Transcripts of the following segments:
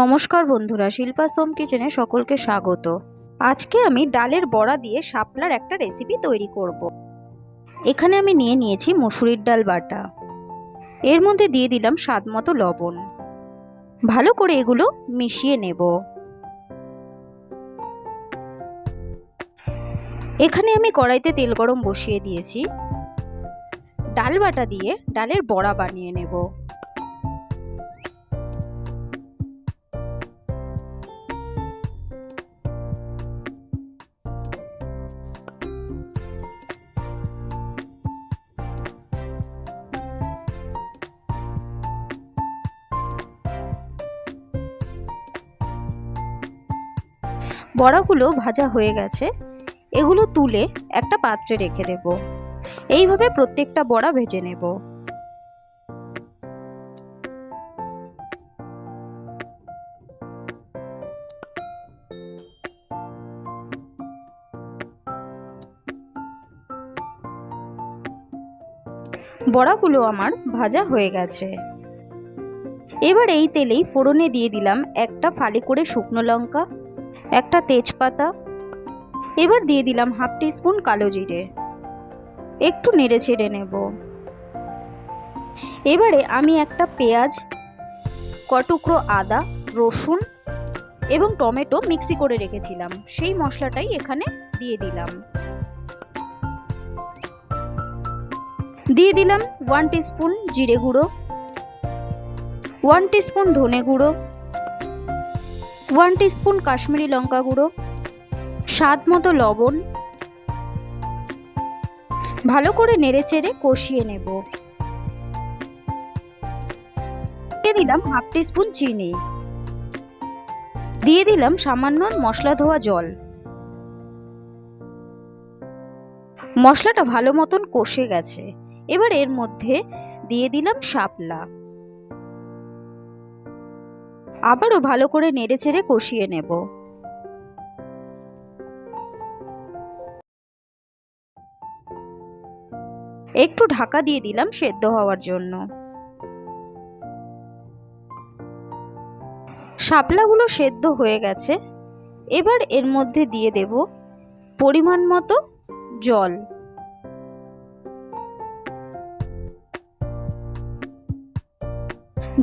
নমস্কার বন্ধুরা, শিল্পাস হোম কিচেনে সকলকে স্বাগত। আজকে আমি ডালের বড়া দিয়ে শাপলার একটা রেসিপি তৈরি করব। এখানে আমি নিয়ে নিয়েছি মুসুরির ডাল বাটা, এর মধ্যে দিয়ে দিলাম স্বাদ মতো লবণ। ভালো করে এগুলো মিশিয়ে নেব। এখানে আমি কড়াইতে তেল গরম বসিয়ে দিয়েছি। ডাল বাটা দিয়ে ডালের বড়া বানিয়ে নেব। বড়াগুলো ভাজা হয়ে গেছে, এগুলো তুলে একটা পাত্রে রেখে দেব। এইভাবে প্রত্যেকটা বড়া ভেজে নেব। বড়াগুলো আমার ভাজা হয়ে গেছে। এবার এই তেলেই ফোড়নে দিয়ে দিলাম একটা ফালি করে শুকনো লঙ্কা, একটা তেজপাতা। এবার দিয়ে দিলাম হাফ টিস্পুন কালো জিরে। একটু নেড়ে ছেড়ে নেব। এবারে আমি একটা পেঁয়াজ, কটুকরো আদা, রসুন এবং টমেটো মিক্সি করে রেখেছিলাম, সেই মশলাটাই এখানে দিয়ে দিলাম। দিয়ে দিলাম 1 টিস্পুন জিরে গুঁড়ো, 1 টিস্পুন ধনে গুঁড়ো, 1 টিস্পুন কাশ্মীরি লঙ্কা গুঁড়ো, স্বাদ মতো লবণ। ভালো করে নেড়েচেড়ে কষিয়ে নেব। দিয়ে দিলাম হাফ টিস্পুন চিনি। দিয়ে দিলাম সামান্য মশলা ধোয়া জল। মশলাটা ভালো মতন কষে গেছে। এবার এর মধ্যে দিয়ে দিলাম শাপলা। আবারও ভালো করে নেড়েচেড়ে কষিয়ে নেব। একটু ঢাকা দিয়ে দিলাম সেদ্ধ হওয়ার জন্য। শাপলাগুলো সেদ্ধ হয়ে গেছে। এবার এর মধ্যে দিয়ে দেব পরিমাণ মতো জল।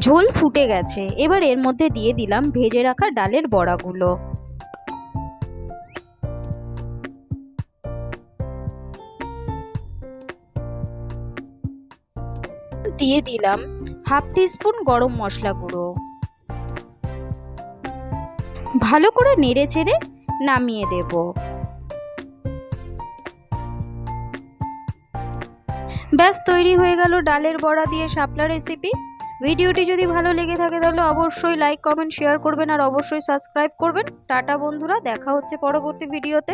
ঝোল ফুটে গেছে। এবার এর মধ্যে দিয়ে দিলাম ভেজে রাখা ডালের বড়াগুলো। দিয়ে দিলাম হাফ টিস্পুন গরম মশলা গুঁড়ো। ভালো করে নেড়েচেড়ে নামিয়ে দেব। ব্যাস তৈরি হয়ে গেল ডালের বড়া দিয়ে শাপলা রেসিপি। ভিডিওটি যদি ভালো লেগে থাকে তাহলে অবশ্যই লাইক, কমেন্ট, শেয়ার করবেন আর অবশ্যই সাবস্ক্রাইব করবেন। টাটা বন্ধুরা, দেখা হচ্ছে পরবর্তী ভিডিওতে।